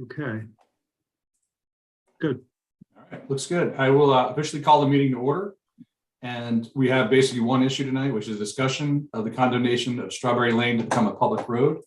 Okay. Good. All right, looks good. I will officially call the meeting to order. And we have basically one issue tonight, which is discussion of the condemnation of Strawberry Lane to become a public road.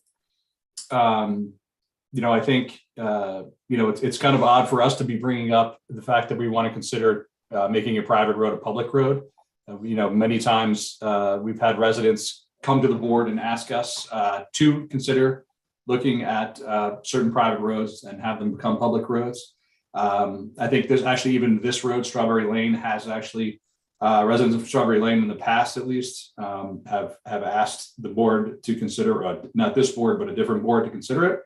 I think, it's kind of odd for us to be bringing up the fact that we want to consider making a private road a public road. Many times we've had residents come to the board and ask us to consider looking at certain private roads and have them become public roads. I think there's actually even this road, Strawberry Lane, has actually residents of Strawberry Lane in the past, at least, have asked the board to consider, not this board, but a different board to consider it.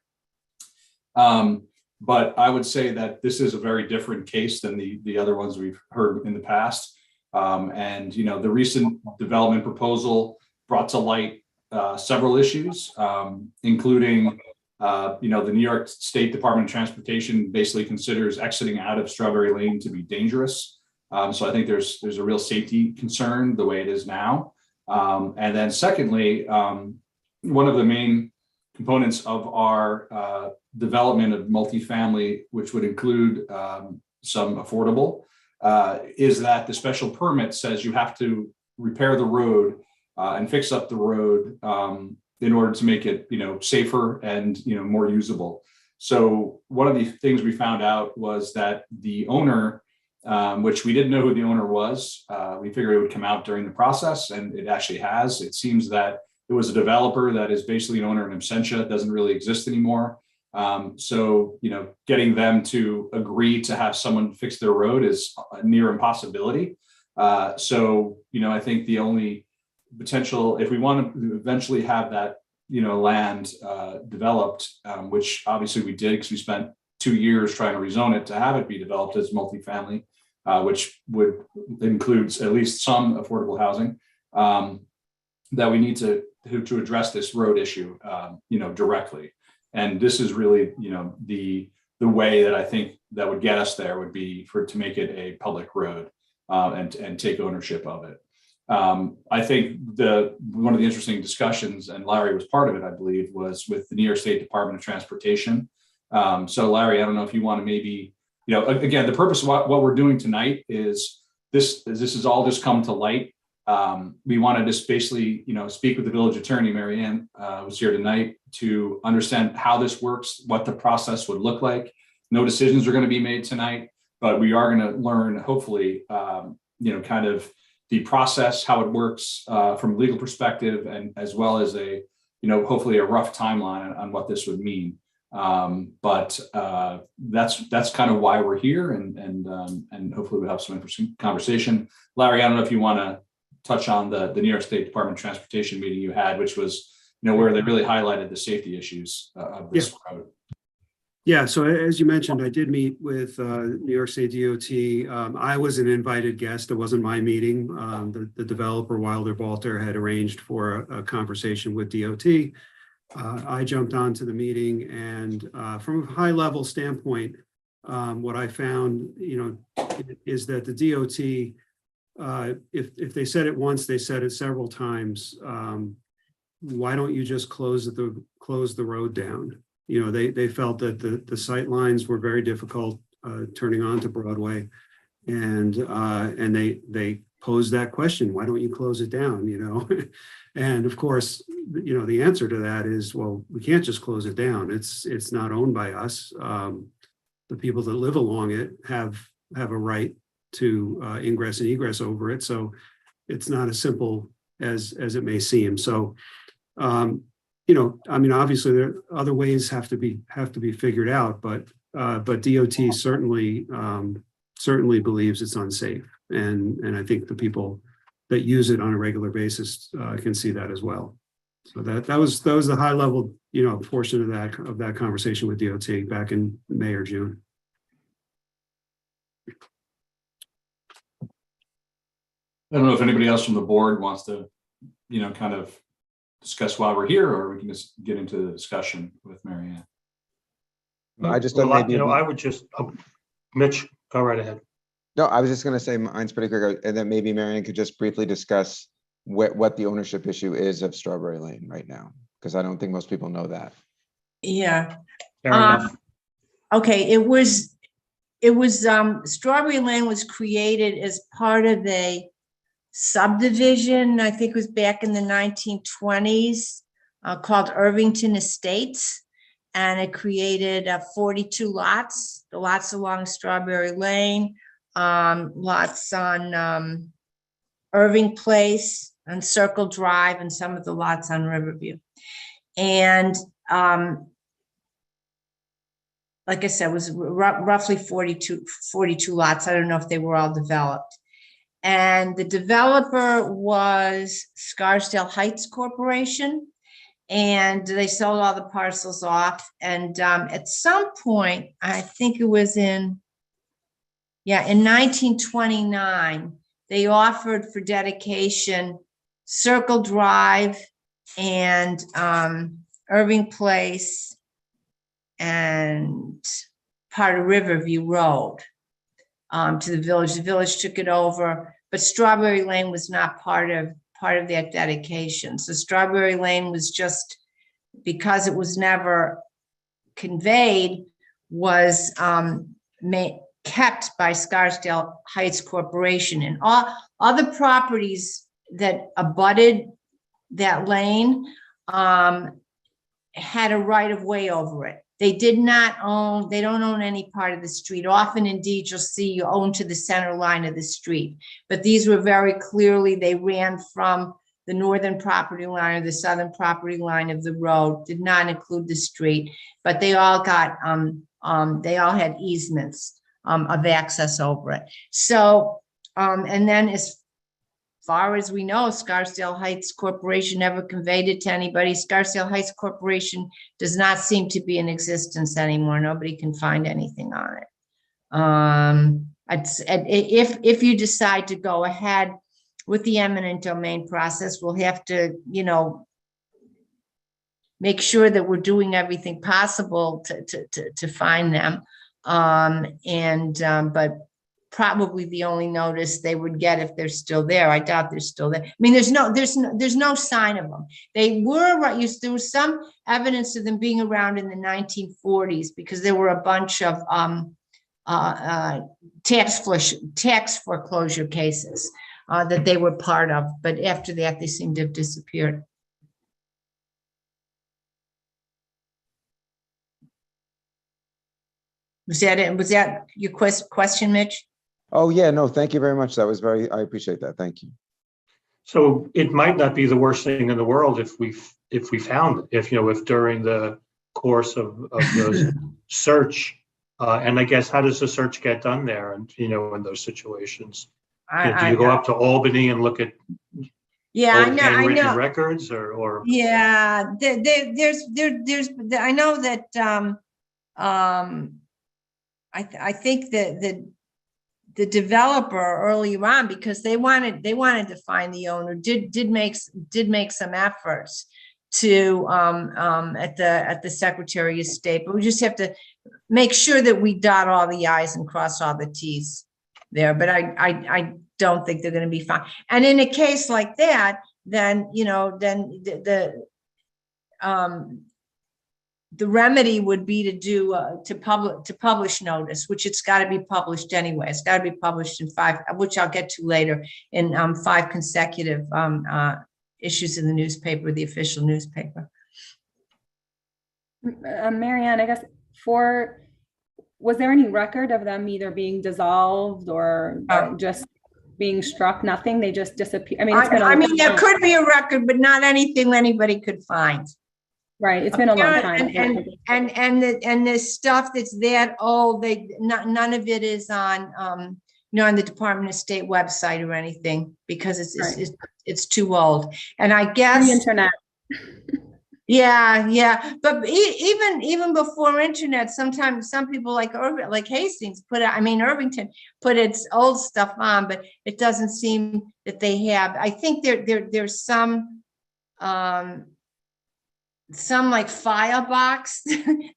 But I would say that this is a very different case than the other ones we've heard in the past. The recent development proposal brought to light several issues, including the New York State Department of Transportation basically considers exiting out of Strawberry Lane to be dangerous. So I think there's a real safety concern the way it is now. And then secondly, one of the main components of our development of multifamily, which would include some affordable, is that the special permit says you have to repair the road and fix up the road in order to make it, safer and, more usable. So one of the things we found out was that the owner, which we didn't know who the owner was, we figured it would come out during the process, and it actually has. It seems that it was a developer that is basically an owner in absentia, doesn't really exist anymore. So, getting them to agree to have someone fix their road is a near impossibility. So, I think the only potential, if we want to eventually have that, land developed, which obviously we did because we spent 2 years trying to rezone it to have it be developed as multifamily, which would includes at least some affordable housing, that we need to address this road issue, directly. And this is really, the way that I think that would get us there would be to make it a public road and take ownership of it. I think one of the interesting discussions, and Larry was part of it, I believe, was with the New York State Department of Transportation. So Larry, I don't know if you want to maybe, again, the purpose of what we're doing tonight is this has all just come to light. We want to just basically, speak with the village attorney, Mary Ann, who's here tonight, to understand how this works, what the process would look like. No decisions are going to be made tonight, but we are going to learn, hopefully, kind of the process, how it works from a legal perspective, and as well as hopefully a rough timeline on what this would mean. But that's kind of why we're here, and hopefully we'll have some interesting conversation. Larry, I don't know if you want to touch on the New York State Department of Transportation meeting you had, which was, where they really highlighted the safety issues of this road. Yeah, so as you mentioned, I did meet with New York State DOT. I was an invited guest. It wasn't my meeting. The developer, Wilder Balter, had arranged for a conversation with DOT. I jumped onto the meeting, and from a high level standpoint, what I found, is that the DOT, if they said it once, they said it several times. Why don't you just close the road down? They felt that the sight lines were very difficult turning onto Broadway, and they posed that question: why don't you close it down? And of course, the answer to that is, well, we can't just close it down. It's not owned by us. The people that live along it have a right to ingress and egress over it. So it's not as simple as it may seem. So, obviously there are other ways have to be figured out, but DOT certainly believes it's unsafe. And I think the people that use it on a regular basis can see that as well. So that was the high level, portion of that conversation with DOT back in May or June. I don't know if anybody else from the board wants to, kind of discuss while we're here, or we can just get into the discussion with Mary Ann. I just don't. I would just, Mitch, go right ahead. No, I was just going to say mine's pretty quick, and then maybe Mary Ann could just briefly discuss what the ownership issue is of Strawberry Lane right now, because I don't think most people know that. Yeah. Fair enough. Okay, Strawberry Lane was created as part of a subdivision, I think it was back in the 1920s, called Irvington Estates. And it created 42 lots, the lots along Strawberry Lane, lots on Irving Place, on Circle Drive, and some of the lots on Riverview. And like I said, it was roughly 42 lots. I don't know if they were all developed. And the developer was Scarsdale Heights Corporation. And they sold all the parcels off. And at some point, I think it was in 1929, they offered for dedication Circle Drive and Irving Place and part of Riverview Road to the village. The village took it over, but Strawberry Lane was not part of that dedication. So Strawberry Lane was just, because it was never conveyed, was kept by Scarsdale Heights Corporation, and all other properties that abutted that lane had a right of way over it. They don't own any part of the street. Often, indeed, you'll see you own to the center line of the street. But these were very clearly, they ran from the northern property line or the southern property line of the road, did not include the street, but they all got, they all had easements of access over it. So, and then as far as we know, Scarsdale Heights Corporation never conveyed it to anybody. Scarsdale Heights Corporation does not seem to be in existence anymore. Nobody can find anything on it. If you decide to go ahead with the eminent domain process, we'll have to, make sure that we're doing everything possible to find them. But probably the only notice they would get if they're still there. I doubt they're still there. I mean, there's no sign of them. They were, there was some evidence of them being around in the 1940s because there were a bunch of tax foreclosure cases that they were part of. But after that, they seem to have disappeared. Was that it? Was that your question, Mitch? Oh, yeah, no, thank you very much. That was I appreciate that. Thank you. So it might not be the worst thing in the world if we found it, if during the course of the search, and I guess, how does the search get done there? And, in those situations, do you go up to Albany and look at handwritten records or? Yeah, there's, I know that, I think that the developer earlier on, because they wanted to find the owner, did make some efforts to at the Secretary of State, but we just have to make sure that we dot all the I's and cross all the T's there. But I don't think they're going to be fine. And in a case like that, then the remedy would be to do to publish notice, which it's got to be published anyway. It's got to be published in 5, which I'll get to later, in 5 consecutive issues in the newspaper, the official newspaper. Marianne, I guess was there any record of them either being dissolved or just being struck? Nothing. They just disappeared. I mean, there could be a record, but not anything anybody could find. Right. It's been a long time. And the stuff that's that old, none of it is on on the Department of State website or anything, because it's too old. And I guess the internet. Yeah. But even before internet, sometimes some people like Hastings Irvington put its old stuff on, but it doesn't seem that they have. I think there's some like file box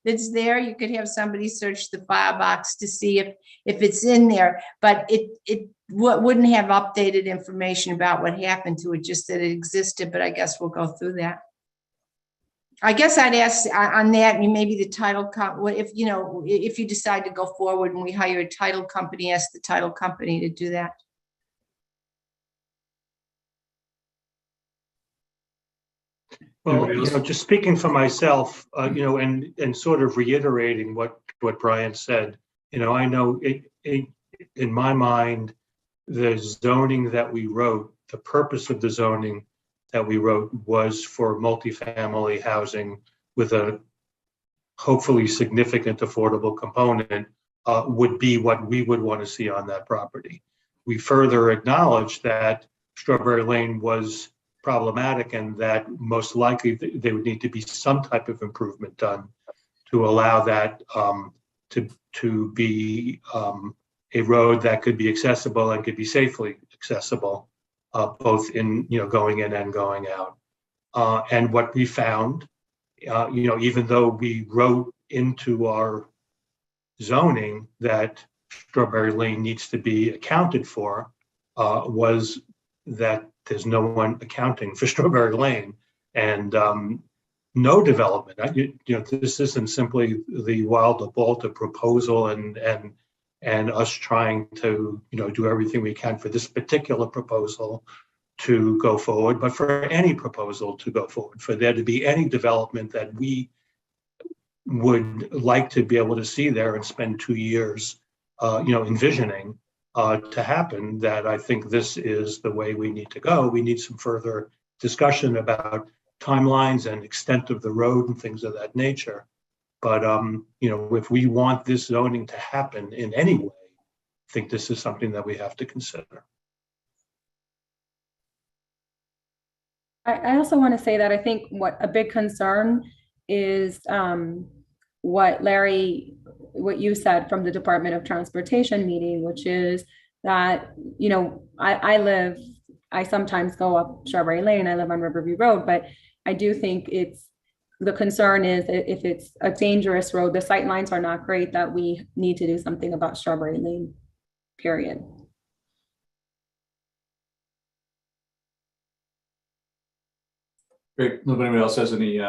that's there. You could have somebody search the file box to see if it's in there, but it wouldn't have updated information about what happened to it, just that it existed. But I guess we'll go through that. I guess I'd ask on that, maybe the title what if, if you decide to go forward and we hire a title company, ask the title company to do that. Well, Anybody else? just speaking for myself, and sort of reiterating what Brian said, I know in my mind, the zoning that we wrote, the purpose of the zoning that we wrote was for multifamily housing with a hopefully significant affordable component, would be what we would want to see on that property. We further acknowledge that Strawberry Lane was problematic and that most likely there would need to be some type of improvement done to allow that to be a road that could be accessible and could be safely accessible, both in going in and going out. And what we found, even though we wrote into our zoning that Strawberry Lane needs to be accounted for, was that there's no one accounting for Strawberry Lane, and no development. This isn't simply the Wilder Balter proposal and us trying to do everything we can for this particular proposal to go forward, but for any proposal to go forward, for there to be any development that we would like to be able to see there and spend 2 years, envisioning to happen, that I think this is the way we need to go. We need some further discussion about timelines and extent of the road and things of that nature. But, if we want this zoning to happen in any way, I think this is something that we have to consider. I also want to say that I think what a big concern is what you said from the Department of Transportation meeting, which is that, I sometimes go up Strawberry Lane, I live on Riverview Road, but I do think the concern is that if it's a dangerous road, the sight lines are not great, that we need to do something about Strawberry Lane, period. Great. Nobody else has any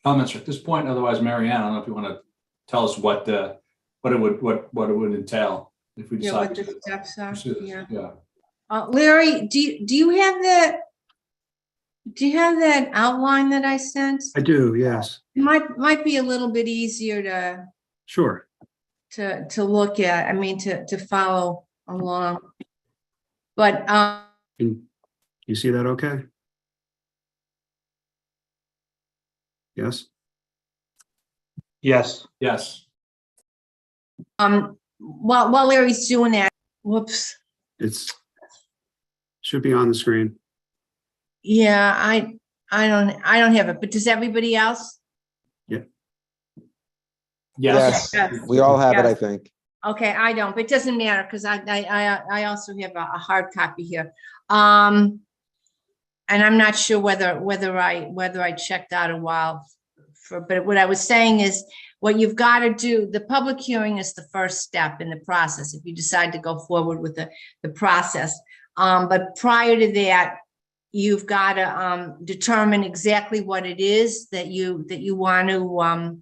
comments at this point. Otherwise, Mary Ann, I don't know if you want to tell us what it would entail if we decide. What the steps are. Yeah. Larry, do you have that outline that I sent? I do, yes. It might be a little bit easier Sure. to look at. I mean, to follow along. But Can you see that okay? Yes? Yes. Yes. while Larry's doing that, whoops. Should be on the screen. Yeah, I don't have it, but does everybody else? Yes. Yes. We all have it, I Yes. think. Okay, I don't, but it doesn't matter because I also have a hard copy here. And I'm not sure whether I checked out a while but what I was saying is what you've got to do, the public hearing is the first step in the process if you decide to go forward with the process. But prior to that, you've got to determine exactly what it is that you want to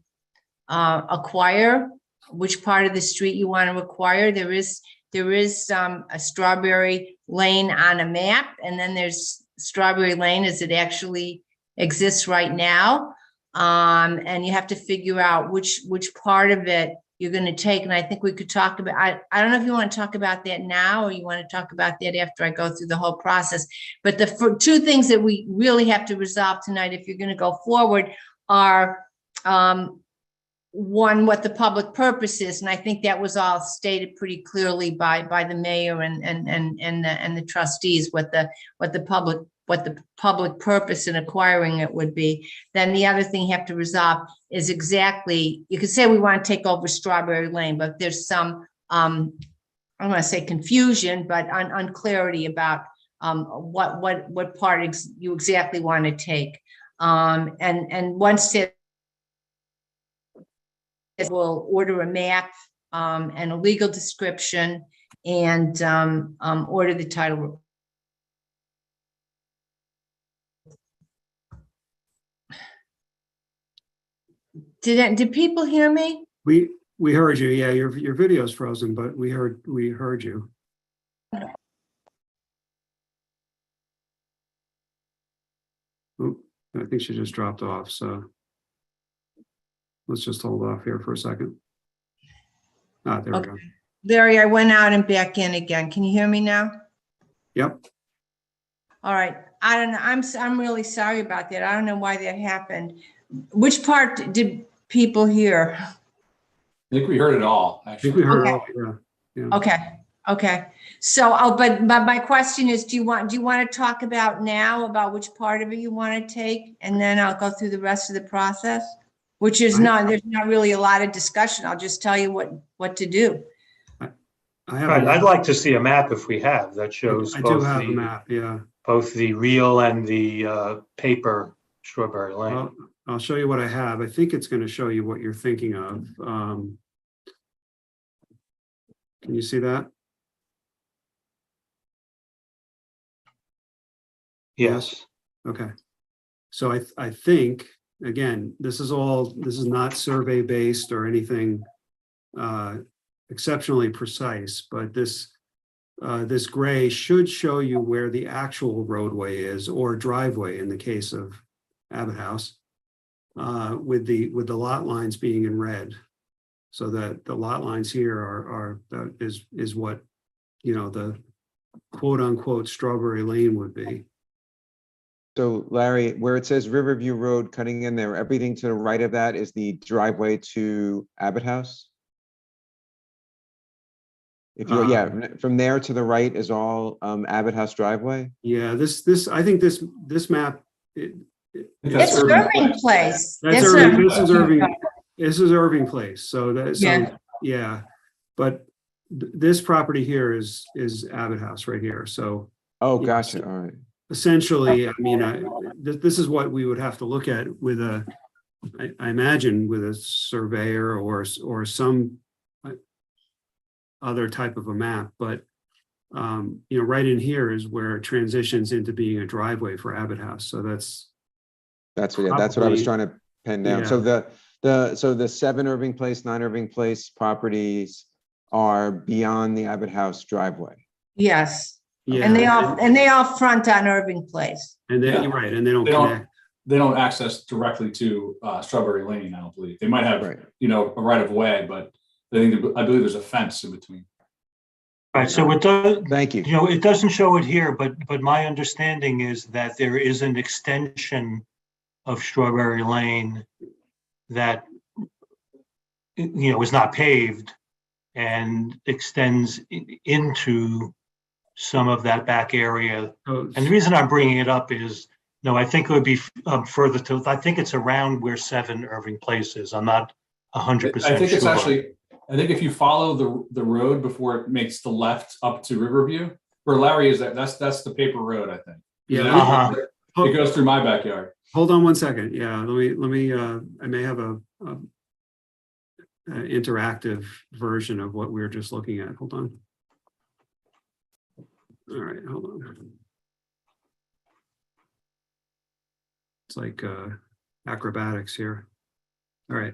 acquire, which part of the street you want to acquire. There is a Strawberry Lane on a map, and then there's Strawberry Lane as it actually exists right now. And you have to figure out which part of it you're going to take. And I think we could talk about, I don't know if you want to talk about that now or you want to talk about that after I go through the whole process. But the two things that we really have to resolve tonight, if you're going to go forward, are one, what the public purpose is. And I think that was all stated pretty clearly by the mayor and the trustees, what the public purpose in acquiring it would be. Then the other thing you have to resolve is exactly, you could say we want to take over Strawberry Lane, but there's some, I'm going to say confusion, but unclarity about what part you exactly want to take. And once it will order a map and a legal description and order the title. Did people hear me? We heard you. Yeah, your video's frozen, but we heard you. Oop, I think she just dropped off, so let's just hold off here for a second. There we go. Larry, I went out and back in again. Can you hear me now? Yep. All right. I don't know. I'm really sorry about that. I don't know why that happened. Which part did people hear? I think we heard it all, I think actually. we heard Okay. all. Yeah. Okay. So, but my question is, do you want to talk about now about which part of it you want to take, and then I'll go through the rest of the process, which is there's not really a lot of discussion. I'll just tell you what to do. I'd like to see a map if we have that shows I do have a map. Yeah. both the real and the paper Strawberry Lane. Well, I'll show you what I have. I think it's going to show you what you're thinking of. Can you see that? Yes. Okay. So I think, again, this is not survey based or anything exceptionally precise, but this gray should show you where the actual roadway is, or driveway in the case of Abbott House, with the lot lines being in red. So that the lot lines here is what, the quote unquote Strawberry Lane would be. So Larry, where it says Riverview Road cutting in there, everything to the right of that is the driveway to Abbott House? If you, yeah, from there to the right is all Abbott House driveway? Yeah, I think this map. It's Irving Place. That's Irving. This is Irving. This is Irving Place. So yeah. But this property here is Abbott House right here. So. Oh, gotcha. All right. Essentially, I mean, this is what we would have to look at with I imagine with a surveyor or some other type of a map, but right in here is where it transitions into being a driveway for Abbott House. So that's what I was trying to pin down. Yeah. So the 7 Irving Place, 9 Irving Place properties are beyond the Abbott House driveway. Yes. Yeah. And they all front on Irving Place. And they right, and they don't connect. They don't access directly to Strawberry Lane, I don't believe. They might have, a right of way, but I believe there's a fence in between. Right. So it does. Thank you. It doesn't show it here, but my understanding is that there is an extension of Strawberry Lane that is not paved and extends into some of that back area. And the reason I'm bringing it up is, I think it would be further to, I think it's around where 7 Irving Place is. I'm not 100% sure. I think it's actually, if you follow the road before it makes the left up to Riverview, where Larry is that's the paper road, I think. Yeah. It goes through my backyard. Hold on one second. Yeah, let me I may have a interactive version of what we were just looking at. Hold on. All right, hold on. It's like acrobatics here. All right.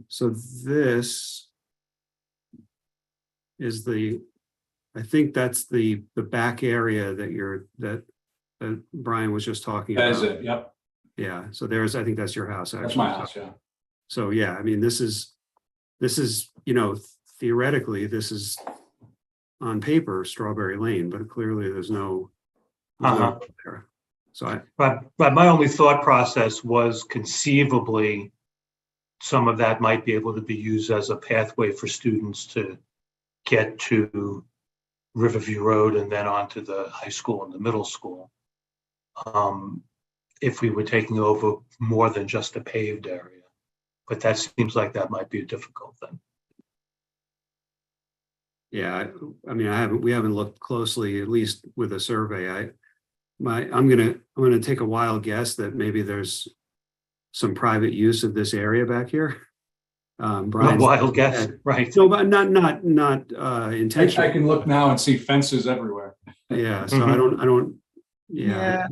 So this is I think that's the back area that Brian was just talking about. That is it. Yep. Yeah. So I think that's your house. Actually. That's my house. Yeah. So yeah, I mean, this is theoretically this is on paper Strawberry Lane, but clearly there's no there. So but my only thought process was conceivably some of that might be able to be used as a pathway for students to get to Riverview Road and then onto the high school and the middle school. If we were taking over more than just a paved area, but that seems like that might be a difficult thing. Yeah, I mean, we haven't looked closely, at least with a survey. I'm gonna take a wild guess that maybe there's some private use of this area back here. Brian, wild guess, right? No, but not intentional. I can look now and see fences everywhere. Yeah, so I don't. Yeah.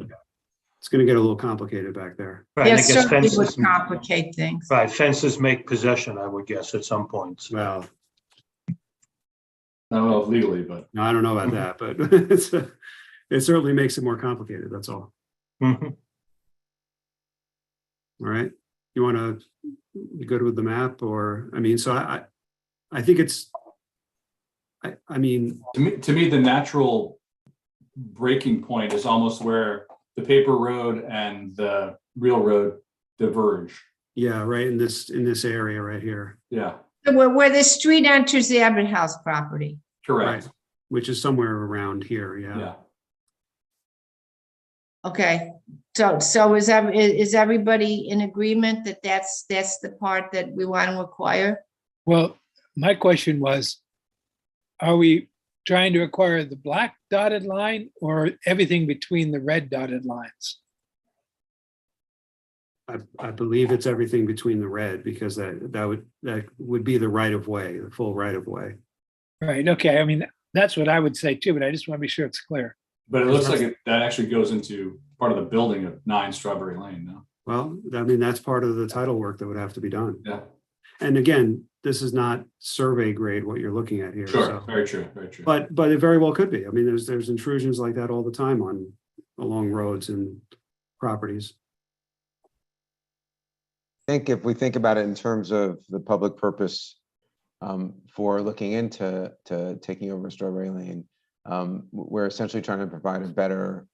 it's gonna get a little complicated back there. Right, and I Yes, guess certainly would fences, complicate things. right, fences make possession, I would guess, at some points. Well, I don't know if legally, but no, I don't know about that, but it certainly makes it more complicated, that's all. Mhm. All right, you wanna, you good with the map, or, I mean, so I think it's, I mean, to me, the natural breaking point is almost where the paper road and the real road diverge. yeah, right in this area right here, Yeah, Where the street enters the Abbott House property. correct. right, which is somewhere around here, Yeah. yeah. Okay, so is everybody in agreement that that's the part that we want to acquire? Well, my question was, are we trying to acquire the black dotted line or everything between the red dotted lines? I believe it's everything between the red, because that would be the right of way, the full right of way. Right, okay, I mean, that's what I would say too, but I just want to be sure it's clear. But it looks like that actually goes into part of the building of 9 Strawberry Lane now. Well, I mean, that's part of the title work that would have to be done. Yeah, And again, this is not survey grade what you're looking at here. sure. So. Very true. Very true. But it very well could be. I mean, there's intrusions like that all the time along roads and properties. I think if we think about it in terms of the public purpose for looking into taking over Strawberry Lane, we're essentially trying to provide a better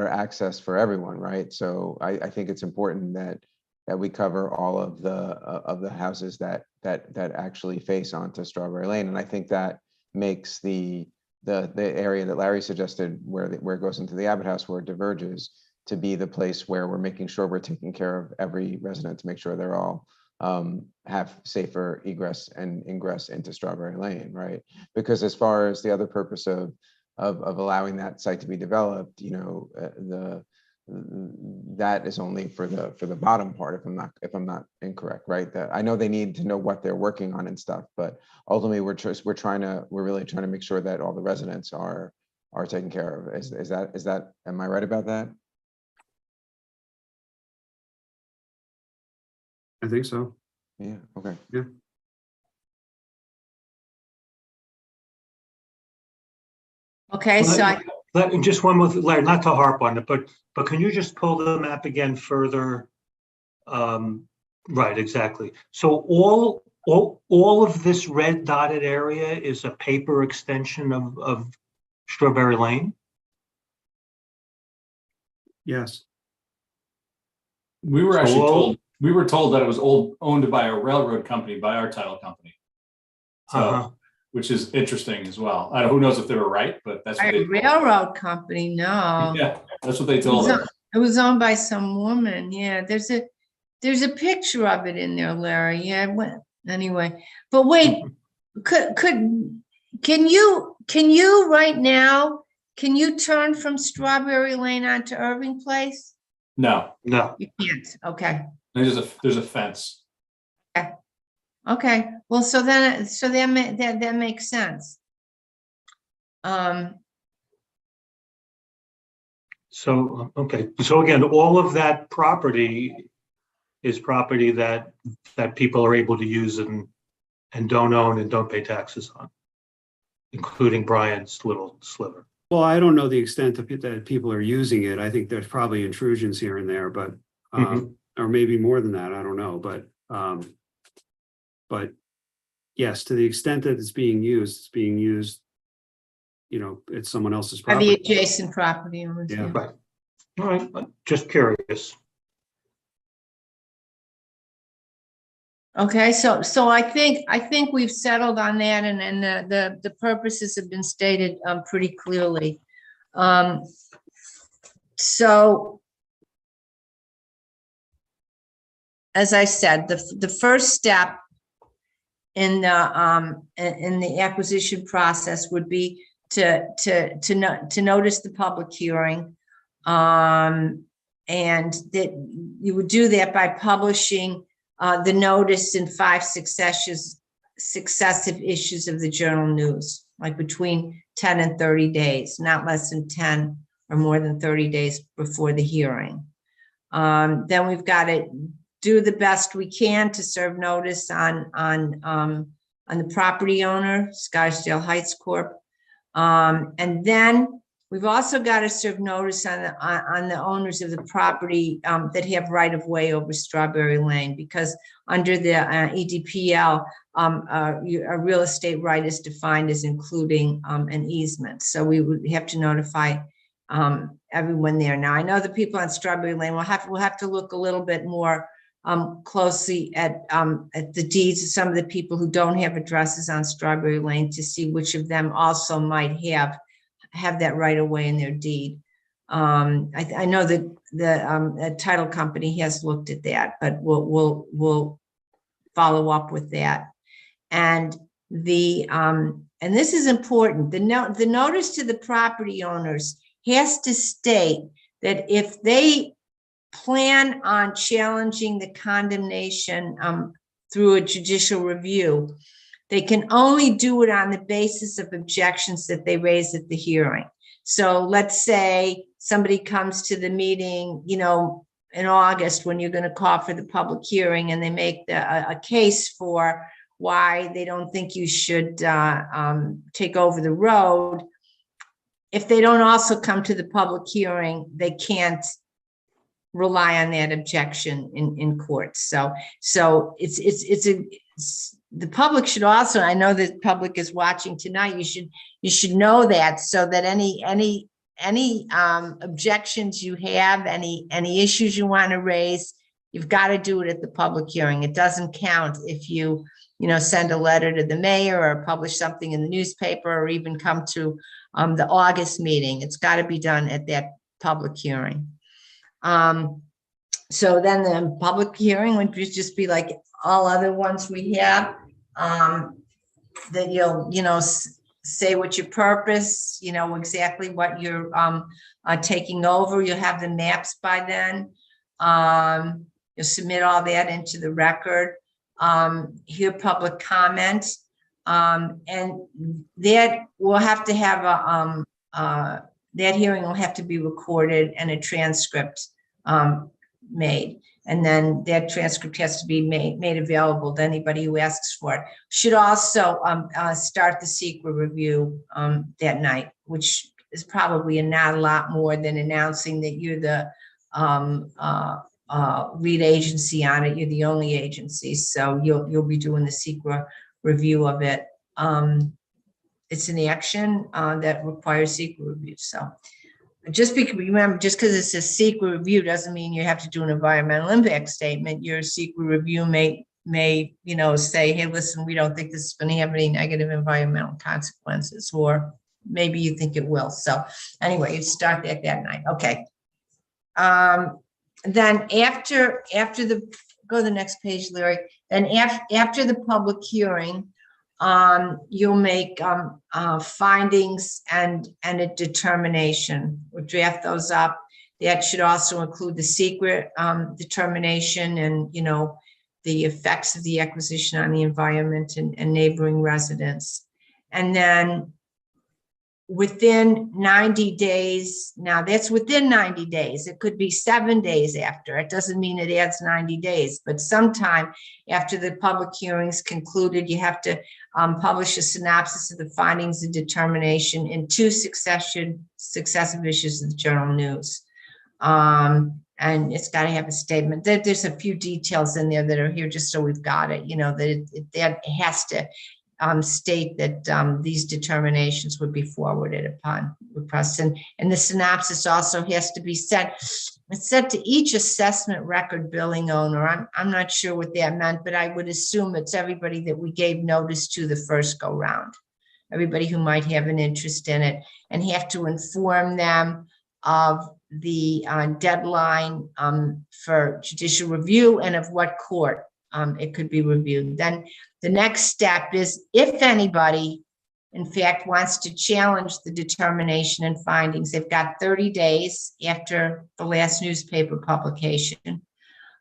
access for everyone, right? So I think it's important that we cover all of the houses that actually face onto Strawberry Lane, and I think that makes the area that Larry suggested, where it goes into the Abbott House, where it diverges, to be the place where we're making sure we're taking care of every resident to make sure they're all have safer egress and ingress into Strawberry Lane, right? Because as far as the other purpose of allowing that site to be developed, you know, that is only for the bottom part, if I'm not incorrect, right? That I know they need to know what they're working on and stuff, but ultimately we're really trying to make sure that all the residents are taken care of. Is that am I right about that? I think so. Yeah, okay. Yeah. Okay, so Just one more, Larry, not to harp on it, but can you just pull the map again further? Right, exactly. So all of this red dotted area is a paper extension of Strawberry Lane? Yes. We were actually So- told that it was owned by a railroad company, by our title company. So, Uh-huh. which is interesting as well. Who knows if they were right, but that's what a they, railroad company, no. yeah, that's what they told us. It was owned by some woman, yeah, there's a picture of it in there, Larry, yeah, anyway, but wait, can you right now, can you turn from Strawberry Lane onto Irving Place? No, No, You can't, okay, there's a fence. okay, well, so that makes sense. so, okay, so again, all of that property is property that people are able to use and don't own and don't pay taxes on, including Brian's little sliver. Well, I don't know the extent that people are using it. I think there's probably intrusions here and there, but or maybe more than that. I don't know, but yes, to the extent that it's being used, you know, it's someone else's By the property. adjacent property owners, Yeah. yeah. Right. All right, just curious. Okay, so I think we've settled on that, and the purposes have been stated pretty clearly. So as I said, the first step in the acquisition process would be to notice the public hearing, and that you would do that by publishing the notice in 5 successive issues of the Journal News, like between 10 and 30 days, not less than 10 or more than 30 days before the hearing. Then we've got to do the best we can to serve notice on the property owner, Scarsdale Heights Corp. And then we've also got to serve notice on the owners of the property that have right of way over Strawberry Lane, because under the EDPL, a real estate right is defined as including an easement. So we would have to notify everyone there. Now, I know the people on Strawberry Lane will have to look a little bit more closely at the deeds of some of the people who don't have addresses on Strawberry Lane to see which of them also might have that right of way in their deed. I know that the title company has looked at that, but we'll follow up with that. And and this is important. The notice to the property owners has to state that if they plan on challenging the condemnation through a judicial review, they can only do it on the basis of objections that they raise at the hearing. So let's say somebody comes to the meeting, you know, in August when you're going to call for the public hearing, and they make a case for why they don't think you should take over the road. If they don't also come to the public hearing, they can't rely on that objection in court. So the public should also, I know that the public is watching tonight, you should know that, so that any objections you have, any issues you want to raise, you've got to do it at the public hearing. It doesn't count if you send a letter to the mayor or publish something in the newspaper or even come to the August meeting. It's got to be done at that public hearing. So then the public hearing would just be like all other ones we have, that you'll, say what your purpose, exactly what you're taking over. You'll have the maps by then. You'll submit all that into the record, hear public comment, and that will have to have that hearing will have to be recorded and a transcript made. And then that transcript has to be made available to anybody who asks for it. Should also start the secret review that night, which is probably not a lot more than announcing that you're the lead agency on it. You're the only agency, so you'll be doing the secret review of it. It's an action that requires secret review. So just remember, just because it's a secret review doesn't mean you have to do an environmental impact statement. Your secret review may say, hey, listen, we don't think this is going to have any negative environmental consequences, or maybe you think it will. So anyway, you start that night. Okay. Then after go to the next page, Larry. Then after the public hearing, you'll make findings and a determination. We'll draft those up. That should also include the secret determination and the effects of the acquisition on the environment and neighboring residents. And then within 90 days, now that's within 90 days. It could be 7 days after. It doesn't mean it adds 90 days, but sometime after the public hearings concluded, you have to publish a synopsis of the findings and determination in 2 successive issues of the Journal News. And it's got to have a statement. There's a few details in there that are here just so we've got it, that it has to state that these determinations would be forwarded upon request. And the synopsis also has to be sent to each assessment record billing owner. I'm not sure what that meant, but I would assume it's everybody that we gave notice to the first go round, everybody who might have an interest in it, and have to inform them of the deadline for judicial review and of what court it could be reviewed. Then the next step is, if anybody, in fact, wants to challenge the determination and findings, they've got 30 days after the last newspaper publication.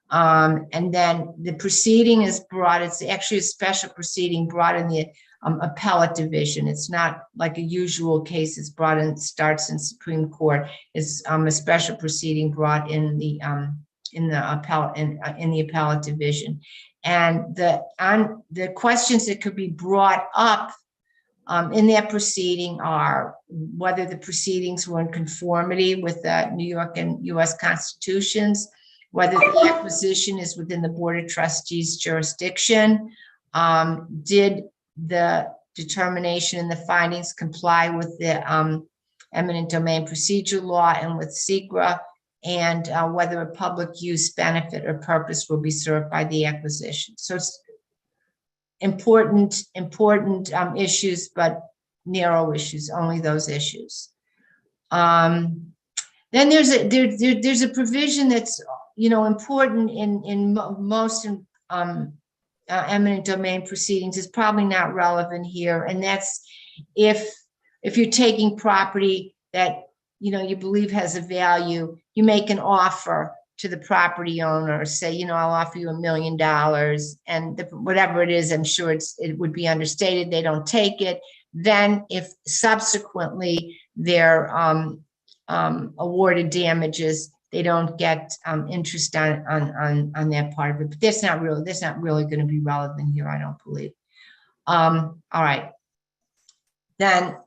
And then the proceeding is brought, it's actually a special proceeding brought in the appellate division. It's not like a usual case. It's brought in, starts in Supreme Court. It's a special proceeding brought in the appellate division. And the questions that could be brought up in that proceeding are whether the proceedings were in conformity with the New York and US constitutions, whether the acquisition is within the Board of Trustees jurisdiction, did the determination and the findings comply with the eminent domain procedure law and with SECRA, and whether a public use, benefit, or purpose will be served by the acquisition. So it's important issues, but narrow issues, only those issues. Then there's a provision that's, you know, important in most eminent domain proceedings. Is probably not relevant here, and that's if you're taking property that, you know, you believe has a value, you make an offer to the property owner, say, you know, I'll offer you $1 million, and whatever it is, I'm sure it would be understated, they don't take it. Then if subsequently they're awarded damages, they don't get interest on that part of it. But that's not really going to be relevant here, I don't believe. All right. Then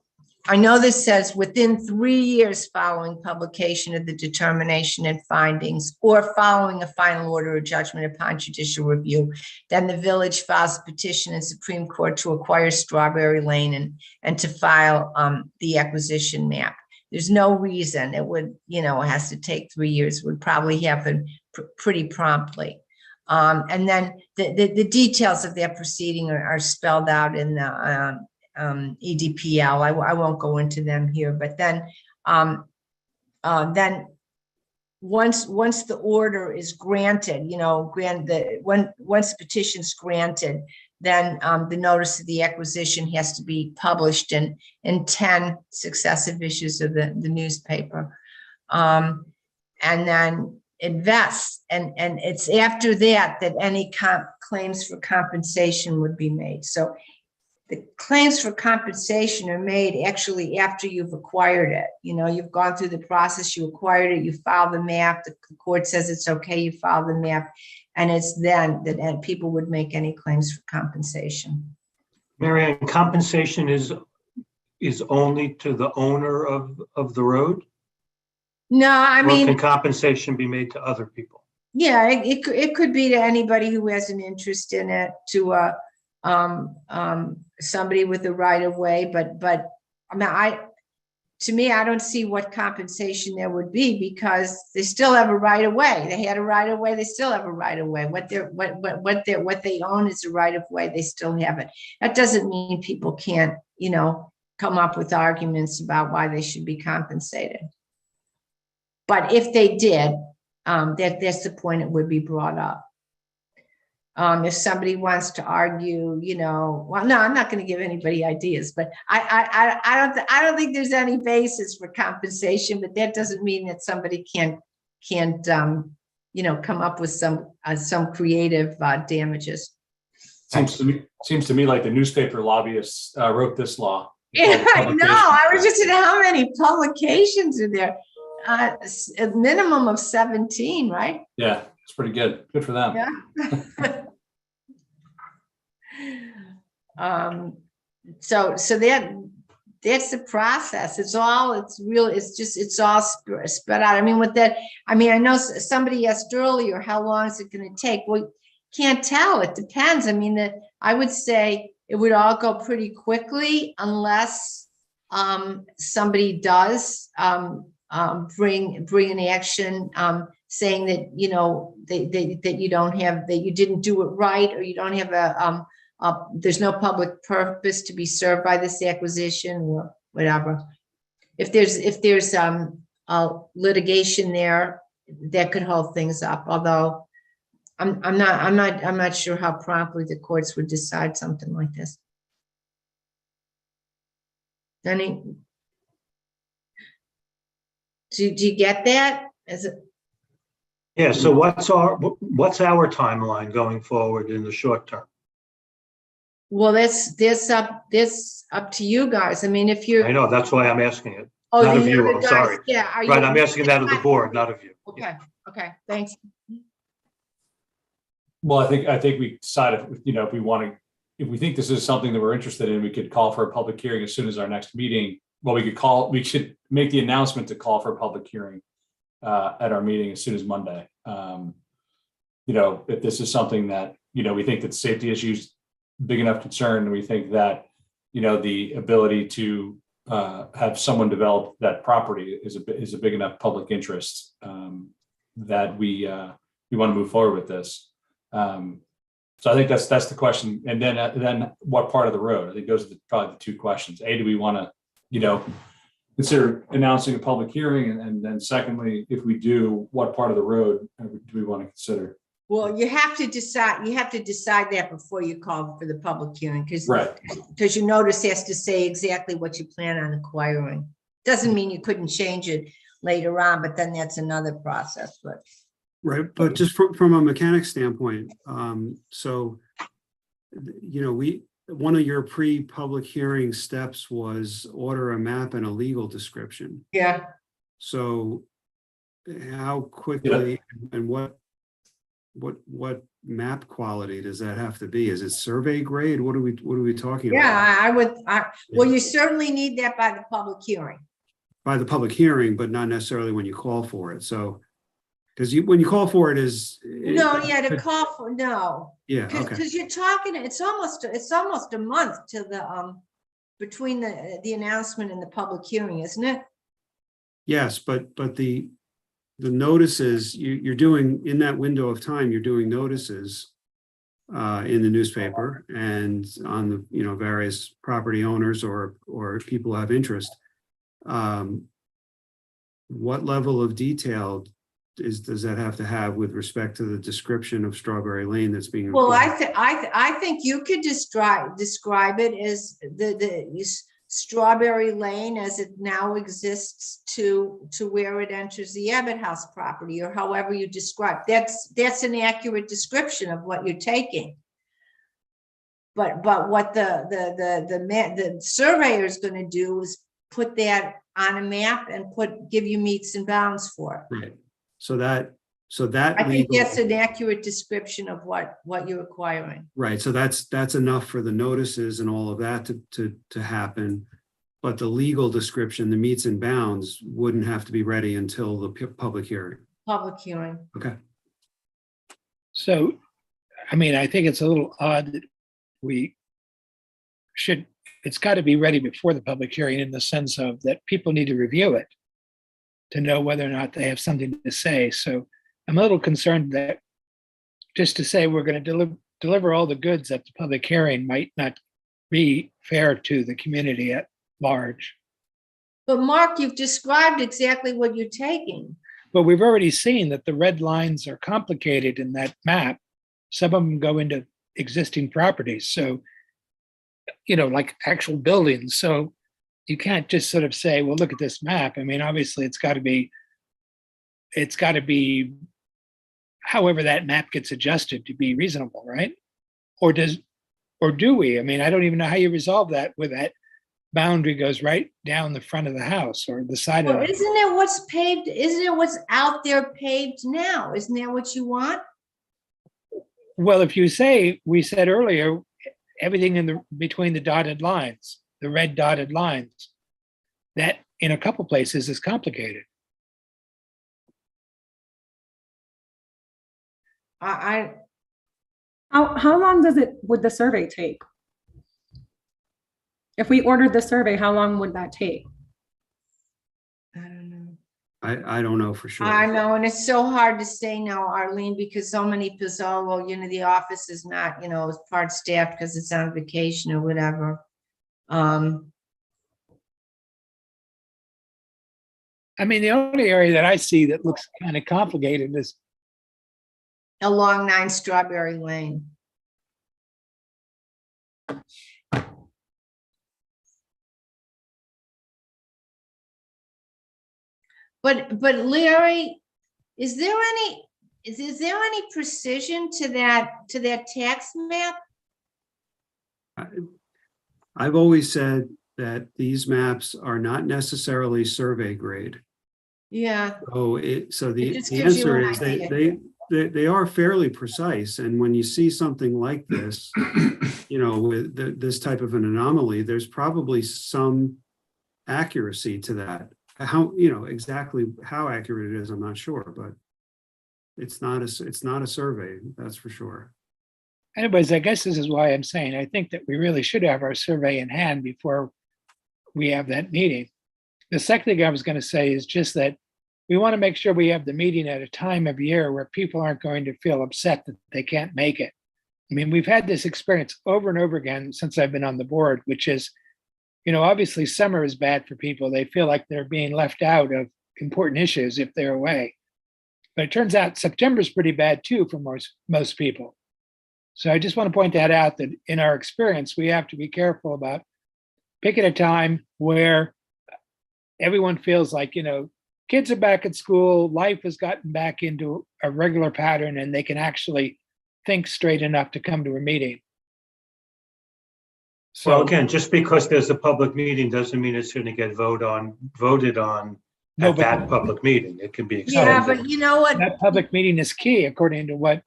I know this says within 3 years following publication of the determination and findings, or following a final order or judgment upon judicial review, then the village files a petition in Supreme Court to acquire Strawberry Lane and to file the acquisition map. There's no reason it would, you know, it has to take 3 years. It would probably happen pretty promptly. And then the details of that proceeding are spelled out in the EDPL. I won't go into them here, but then once the order is granted, you know, once petition's granted, then the notice of the acquisition has to be published in 10 successive issues of the newspaper. And then it vests, and it's after that any claims for compensation would be made. So the claims for compensation are made actually after you've acquired it. You know, you've gone through the process, you acquired it, you file the map, the court says it's okay, you file the map, and it's then that people would make any claims for compensation. Mary Ann, compensation is only to the owner of the road? No, I mean, or can compensation be made to other people? Yeah, it could be to anybody who has an interest in it, to somebody with a right of way, but I mean, to me, I don't see what compensation there would be, because they still have a right of way. They had a right of way, they still have a right of way. What they own is a right of way, they still have it. That doesn't mean people can't, you know, come up with arguments about why they should be compensated. But if they did, that's the point it would be brought up. If somebody wants to argue, you know, well, no, I'm not going to give anybody ideas, but I don't think there's any basis for compensation, but that doesn't mean that somebody can't you know, come up with some creative damages. Seems to me like the newspaper lobbyists wrote this law. Yeah, I know. I was just in how many publications are there? A minimum of 17, right? Yeah, it's pretty good. Good for them. Yeah. So that's the process. It's all spread out. I mean, with that, I mean, I know somebody asked earlier, how long is it going to take? Well, can't tell. It depends. I mean, I would say it would all go pretty quickly unless somebody does bring an action saying that, you know, that you don't have, that you didn't do it right, or you don't have there's no public purpose to be served by this acquisition, or whatever. If there's litigation there, that could hold things up. Although I'm not sure how promptly the courts would decide something like this. Danny, do you get that? Yeah. So what's our timeline going forward in the short term? Well, that's up to you guys. I mean, if you're. I know, that's why I'm asking it. Oh, Not of the you, other I'm guys, sorry. yeah. Are Right, you- I'm asking that of the board, not of you. Okay, okay, thanks. Well, I think we decided, you know, if we think this is something that we're interested in, we could call for a public hearing as soon as our next meeting. Well, we should make the announcement to call for a public hearing at our meeting as soon as Monday. You know, if this is something that, you know, we think that safety issues, big enough concern, and we think that, you know, the ability to have someone develop that property is a big enough public interest that we want to move forward with this. So I think that's the question. And then what part of the road? I think those are probably the two questions. A, do we want to, you know, consider announcing a public hearing? And then secondly, if we do, what part of the road do we want to consider? Well, you have to decide that before you call for the public hearing, because Right. your notice has to say exactly what you plan on acquiring. Doesn't mean you couldn't change it later on, but then that's another process, but. Right, but just from a mechanic standpoint, so, you know, one of your pre-public hearing steps was order a map and a legal description. Yeah. So how quickly and what map quality does that have to be? Is it survey grade? What are we talking about? Yeah, well, you certainly need that by the public hearing. By the public hearing, but not necessarily when you call for it. So, because when you call for it is. No, yeah, to call for, no. Yeah, okay. Because you're talking, it's almost a month to the, between the announcement and the public hearing, isn't it? Yes, but the notices, you're doing, in that window of time, you're doing notices in the newspaper and on the, you know, various property owners or people who have interest. What level of detail does that have to have with respect to the description of Strawberry Lane that's being? Well, I think you could describe it as the Strawberry Lane as it now exists to where it enters the Abbott House property, or however you describe. That's an accurate description of what you're taking. But what the surveyor is going to do is put that on a map and give you meets and bounds for it. Right. So that I think that's an accurate description of what you're acquiring. right. So that's enough for the notices and all of that to happen. But the legal description, the meets and bounds, wouldn't have to be ready until the public hearing. Public hearing. Okay. So, I mean, I think it's a little odd that it's got to be ready before the public hearing, in the sense of that people need to review it to know whether or not they have something to say. So I'm a little concerned that just to say we're going to deliver all the goods at the public hearing might not be fair to the community at large. But Mark, you've described exactly what you're taking. But we've already seen that the red lines are complicated in that map. Some of them go into existing properties. So, you know, like actual buildings. So you can't just sort of say, well, look at this map. I mean, obviously it's got to be however that map gets adjusted to be reasonable, right? Or do we? I mean, I don't even know how you resolve that with that boundary goes right down the front of the house or the side of Well, it. isn't it what's paved? Isn't it what's out there paved now? Isn't that what you want? Well, if you say, we said earlier, everything between the dotted lines, the red dotted lines, that in a couple places is complicated. How long would the survey take? If we ordered the survey, how long would that take? I don't know. I don't know for sure. I know, and it's so hard to say now, Arlene, because so many Pizzolo, you know, the office is not, you know, it's part staffed because it's on vacation or whatever. I mean, the only area that I see that looks kind of complicated is Along 9 Strawberry Lane. But Larry, is there any precision to that tax map? I've always said that these maps are not necessarily survey grade. Yeah, So It the just gives you answer an is idea. they are fairly precise. And when you see something like this, you know, with this type of an anomaly, there's probably some accuracy to that. How, you know, exactly how accurate it is, I'm not sure, but it's not a survey, that's for sure. Anyways, I guess this is why I'm saying I think that we really should have our survey in hand before we have that meeting. The second thing I was going to say is just that we want to make sure we have the meeting at a time of year where people aren't going to feel upset that they can't make it. I mean, we've had this experience over and over again since I've been on the board, which is, you know, obviously summer is bad for people. They feel like they're being left out of important issues if they're away. But it turns out September is pretty bad too for most people. So I just want to point that out, that in our experience, we have to be careful about picking a time where everyone feels like, you know, kids are back at school, life has gotten back into a regular pattern, and they can actually think straight enough to come to a meeting. So Well, again, just because there's a public meeting doesn't mean it's going to get voted on No, at but- that public meeting. It can be Yeah, extended. but you know what? that public meeting is key, according to what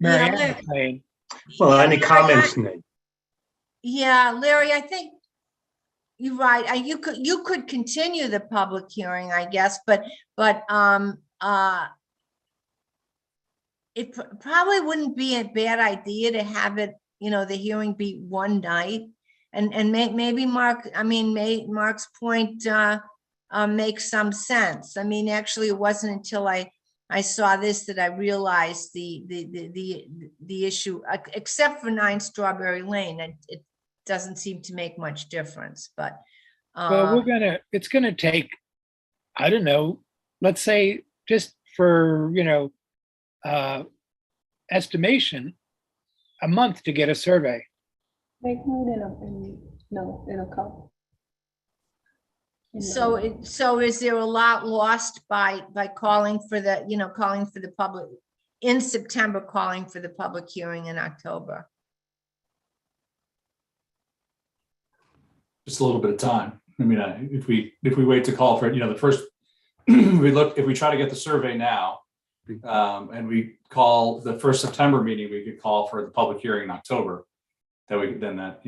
Mary Ann Yeah, was saying. Well, Yeah, any Larry, comments, Nate? Yeah, Larry, I think you're right. You could continue the public hearing, I guess, but it probably wouldn't be a bad idea to have it, you know, the hearing be one night. And maybe Mark's point makes some sense. I mean, actually, it wasn't until I saw this that I realized the issue, except for 9 Strawberry Lane. It doesn't seem to make much difference, but Well, it's gonna take, I don't know, let's say just for, you know, estimation, a month to get a survey. Like, no, in a couple. so is there a lot lost by calling for the public in September, calling for the public hearing in October? Just a little bit of time. I mean, if we wait to call for it, you know, the first, if we try to get the survey now, and we call the first September meeting, we could call for the public hearing in October. You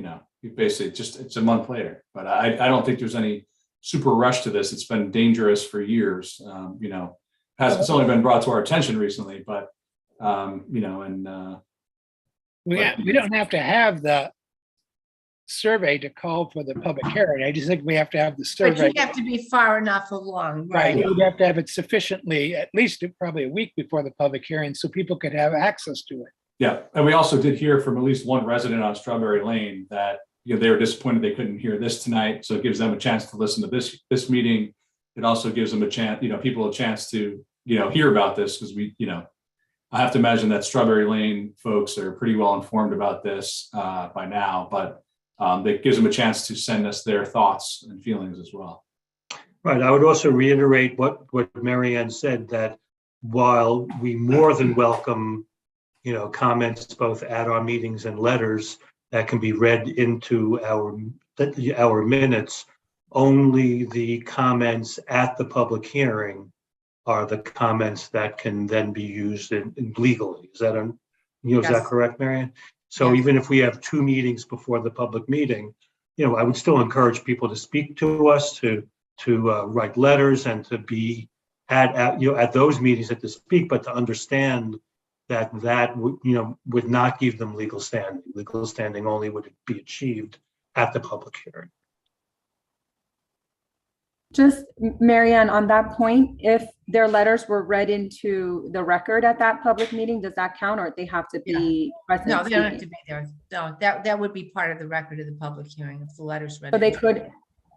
know, basically it's a month later. But I don't think there's any super rush to this. It's been dangerous for years. You know, it's only been brought to our attention recently, but you know, and We don't have to have the survey to call for the public hearing. I just think we have to have the But survey. you have to be far enough along, Right, right? we'd have to have it sufficiently, at least probably a week before the public hearing, so people could have access to it. yeah, and we also did hear from at least one resident on Strawberry Lane that, you know, they were disappointed they couldn't hear this tonight. So it gives them a chance to listen to this meeting. It also gives them a chance, you know, people a chance to, you know, hear about this, because you know, I have to imagine that Strawberry Lane folks are pretty well informed about this by now, but that gives them a chance to send us their thoughts and feelings as well. Right. I would also reiterate what Mary Ann said, that while we more than welcome, you know, comments both at our meetings and letters that can be read into our minutes, only the comments at the public hearing are the comments that can then be used in legally. Is that is that Yes. correct, Mary Ann? So Yes. even if we have 2 meetings before the public meeting, you know, I would still encourage people to speak to us, to write letters, and to be at those meetings and to speak, but to understand that would not give them legal standing. Legal standing only would be achieved at the public hearing. Just, Mary Ann, on that point, if their letters were read into the record at that public meeting, does that count, or they have to be present? No, they don't have to speaking? be there. No, that would be part of the record of the public hearing if the letter's read. So they could,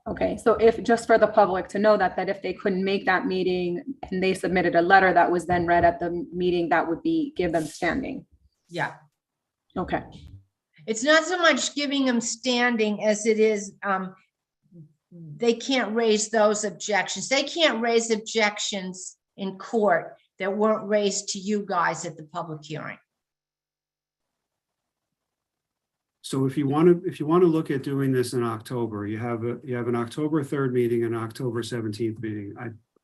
okay, so if, just for the public to know that if they couldn't make that meeting and they submitted a letter that was then read at the meeting, that would give them standing. Yeah. Okay, It's not so much giving them standing as it is, they can't raise those objections. They can't raise objections in court that weren't raised to you guys at the public hearing. So if you want to look at doing this in October, you have an October 3rd meeting and October 17th meeting,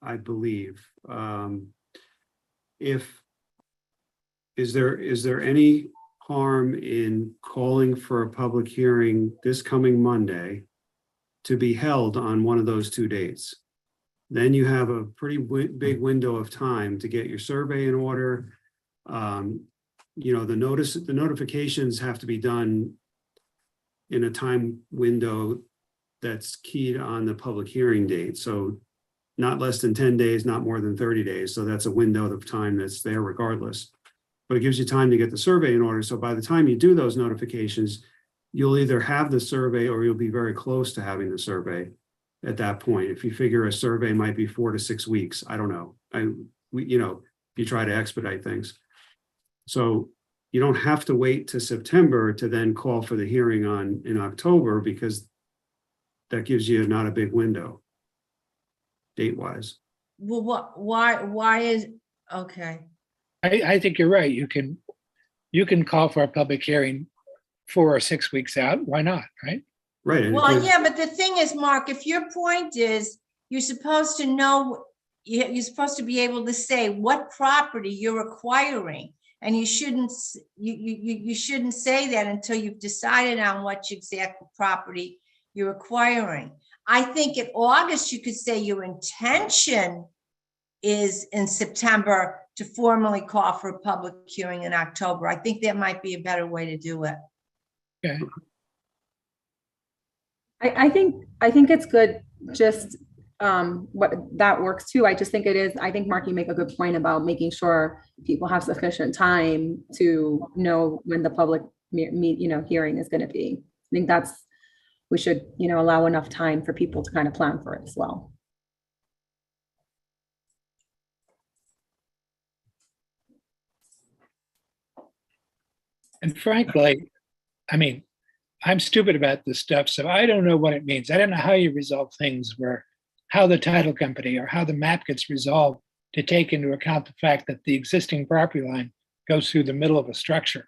I believe. Is there any harm in calling for a public hearing this coming Monday to be held on one of those 2 dates? Then you have a pretty big window of time to get your survey in order. The notifications have to be done in a time window that's keyed on the public hearing date. So not less than 10 days, not more than 30 days. So that's a window of time that's there regardless. But it gives you time to get the survey in order. So by the time you do those notifications, you'll either have the survey or you'll be very close to having the survey at that point. If you figure a survey might be 4 to 6 weeks, I don't know. If you try to expedite things. So you don't have to wait to September to then call for the hearing in October, because that gives you not a big window date-wise. Well, why is, okay. I think you're right. You can call for a public hearing 4 or 6 weeks out. Why not, right? Right. Well, yeah, but the thing is, Mark, if your point is you're supposed to know, you're supposed to be able to say what property you're acquiring, and you shouldn't say that until you've decided on what exact property you're acquiring. I think in August, you could say your intention is in September to formally call for a public hearing in October. I think that might be a better way to do it. Okay. I think it's good, just what that works too. I just think it is, I think Mark, you make a good point about making sure people have sufficient time to know when the public hearing is going to be. I think we should, allow enough time for people to kind of plan for it as well. And frankly, I mean, I'm stupid about this stuff, so I don't know what it means. I don't know how you resolve things where how the title company or how the map gets resolved to take into account the fact that the existing property line goes through the middle of a structure.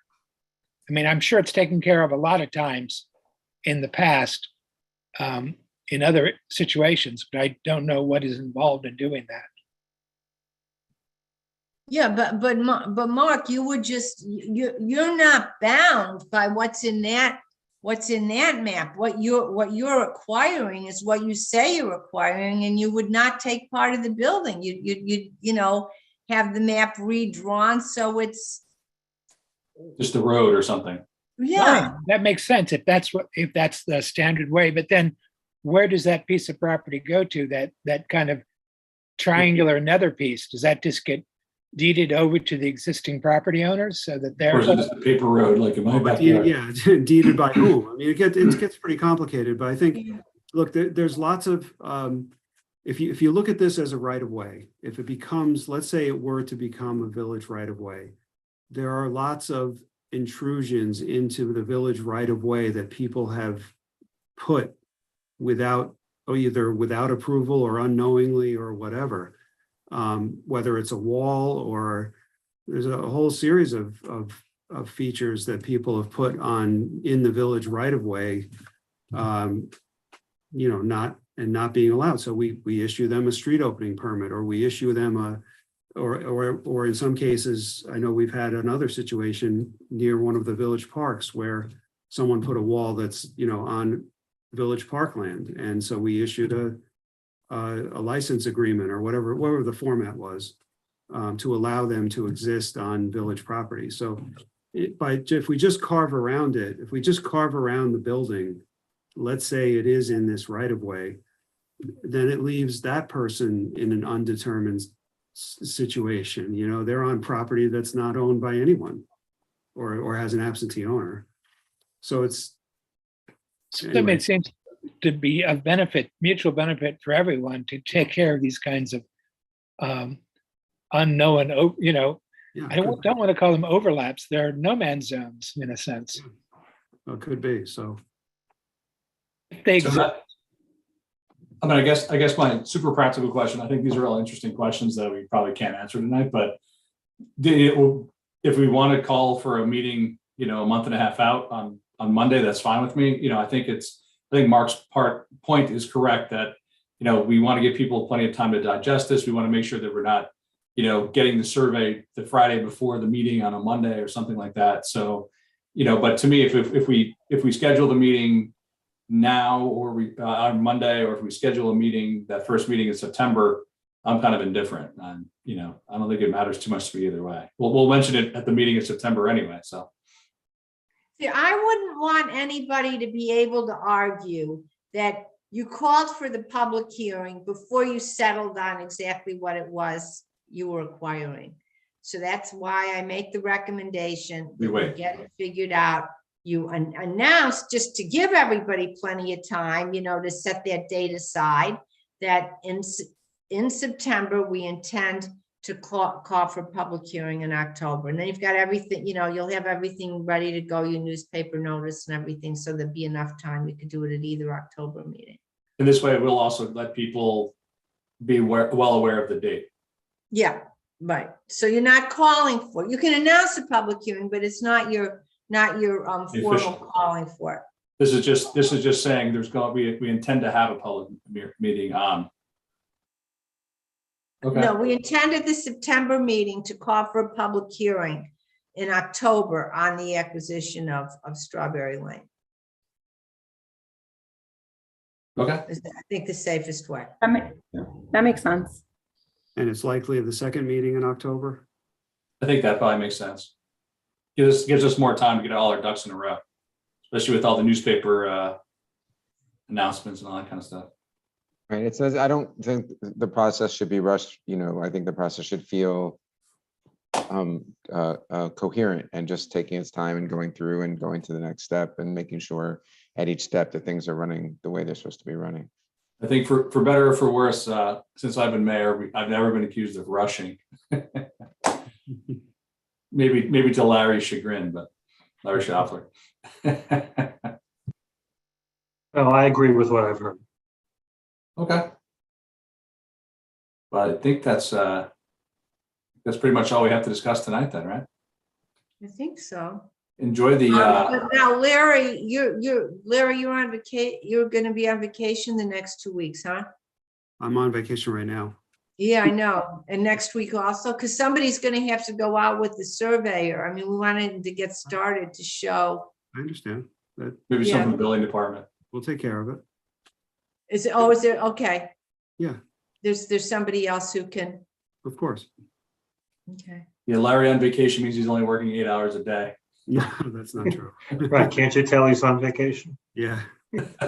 I mean, I'm sure it's taken care of a lot of times in the past in other situations, but I don't know what is involved in doing that. Yeah, but Mark, you would just, you're not bound by what's in that map. What you're acquiring is what you say you're acquiring, and you would not take part of the building. You have the map redrawn, so it's Just a road or something. yeah. Right. That makes sense if that's the standard way. But then where does that piece of property go to, that kind of triangular nether piece? Does that just get deeded over to the existing property owners so that they're— Or is it just a paper road like in my backyard? Yeah, deeded by whom? I mean, it gets pretty complicated, but I think, look, there's lots of, if you look at this as a right of way, if it becomes, let's say it were to become a village right of way, there are lots of intrusions into the village right of way that people have put either without approval or unknowingly or whatever. Whether it's a wall or there's a whole series of features that people have put in the village right of way, not being allowed. So we issue them a street opening permit, or we issue them or in some cases, I know we've had another situation near one of the village parks where someone put a wall that's on village parkland, and so we issued a license agreement or whatever the format was, to allow them to exist on village property. So if we just carve around the building, let's say it is in this right of way, then it leaves that person in an undetermined situation. They're on property that's not owned by anyone or has an absentee owner. So It seems to be of mutual benefit for everyone to take care of these kinds of unknown, I don't want to call them overlaps. They're no man's zones in a sense. Well, could be. So they I guess my super practical question, I think these are all interesting questions that we probably can't answer tonight, but if we want to call for a meeting, a month and a half out on Monday, that's fine with me. You know, I think Mark's point is correct that, you know, we want to give people plenty of time to digest this. We want to make sure that we're not, you know, getting the survey the Friday before the meeting on a Monday or something like that. So, you know, but to me, if we schedule the meeting now, or we on Monday, or if we schedule a meeting, that first meeting in September, I'm kind of indifferent. You know, I don't think it matters too much to me either way. We'll mention it at the meeting in September anyway. So. See, I wouldn't want anybody to be able to argue that you called for the public hearing before you settled on exactly what it was you were acquiring. So that's why I make the recommendation that we get it figured out. You announce, just to give everybody plenty of time, you know, to set that date aside, that in September, we intend to call for public hearing in October. And then you've got everything, you know, you'll have everything ready to go, your newspaper notice and everything. So there'd be enough time. You could do it at either October meeting. And this way, we'll also let people be well aware of the date. Yeah, right. So you're not calling for, you can announce a public hearing, but it's not your formal calling for it. This is just saying there's going to be, we intend to have a public meeting on. Okay. No, we intended the September meeting to call for a public hearing in October on the acquisition of Strawberry Lane. Okay. Is, I think, the safest way. That makes sense. And it's likely the second meeting in October? I think that probably makes sense. Gives us more time to get all our ducks in a row, especially with all the newspaper announcements and all that kind of stuff. Right. It says, I don't think the process should be rushed. You know, I think the process should feel coherent and just taking its time and going through and going to the next step and making sure at each step that things are running the way they're supposed to be running. I think for better or for worse, since I've been mayor, I've never been accused of rushing. maybe to Larry's chagrin, but Larry Schaffler. Well, I agree with what I've heard. Okay. But I think that's pretty much all we have to discuss tonight then, right? I think so. Enjoy the But now, Larry, you're on vacation. You're going to be on vacation the next 2 weeks, huh? I'm on vacation right now. Yeah, I know. And next week also, because somebody's going to have to go out with the surveyor. I mean, we wanted to get started to show. I understand that. maybe some Yeah. from the building department. We'll take care of it. Is it okay? Yeah, There's somebody else who can. of course. Okay. Yeah, Larry on vacation means he's only working 8 hours a day. Yeah, that's not true. Right, can't you tell he's on vacation? Yeah,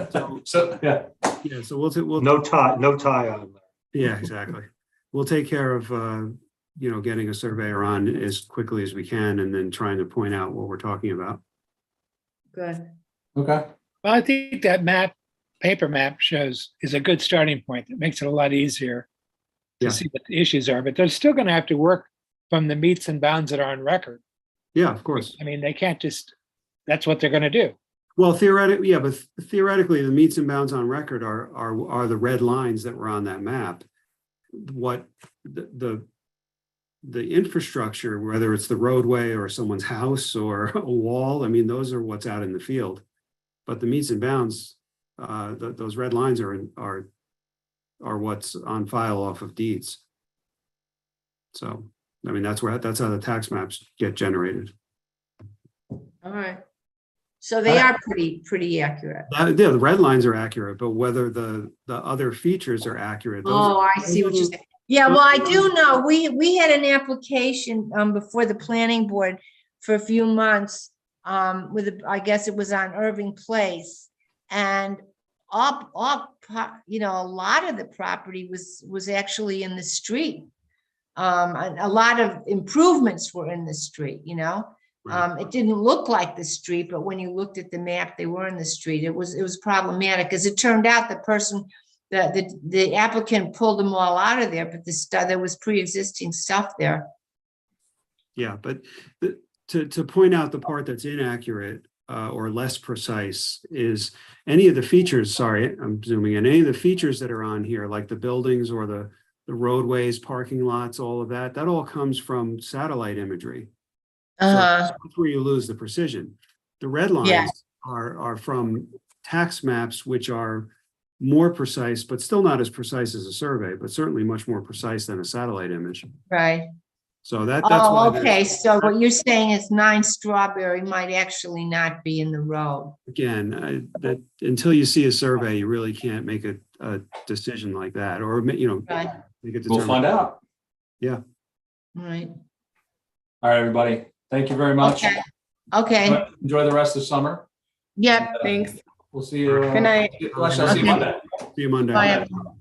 So yeah, yeah. So we'll No tie on there. yeah, exactly. We'll take care of you know, getting a surveyor on as quickly as we can, and then trying to point out what we're talking about. Good. okay. Well, I think that paper map is a good starting point. That makes it a lot easier to Yeah. see what the issues are, but they're still going to have to work from the meets and bounds that are on record. Yeah, of course. I mean, they can't just, that's what they're going to do. Well, theoretically, yeah, but theoretically, the meets and bounds on record are the red lines that were on that map. What the infrastructure, whether it's the roadway or someone's house or a wall, I mean, those are what's out in the field. But the meets and bounds, those red lines are what's on file off of deeds. So, I mean, that's how the tax maps get generated. All right. So they are pretty accurate. Yeah, the red lines are accurate, but whether the other features are accurate. Oh, I see what you're saying. Yeah, well, I do know, we had an application before the planning board for a few months I guess it was on Irving Place, and you know, a lot of the property was actually in the street. A lot of improvements were in the street, you know. It didn't look like the street, but when you looked at the map, they were in the street. It was problematic, because it turned out the person, the applicant pulled them all out of there, but there was pre-existing stuff there. Yeah, but to point out the part that's inaccurate or less precise is any of the features, sorry, I'm zooming in, any of the features that are on here, like the buildings or the roadways, parking lots, all of that all comes from satellite imagery. So that's where you lose the precision. The red lines are from tax maps, which are more precise, but still not as precise as a survey, but certainly much more precise than a satellite image. Right. So that's why Oh, there's- okay. So what you're saying is 9 Strawberry might actually not be in the road. again, that until you see a survey, you really can't make a decision like that, or, Right. make a We'll find determination. out. Right. All right, everybody. Thank you very much. Okay. Okay. Enjoy the rest of summer. Yep. Thanks. We'll see you. Good night. Actually, I'll see you Monday. See you Monday. Bye, everyone.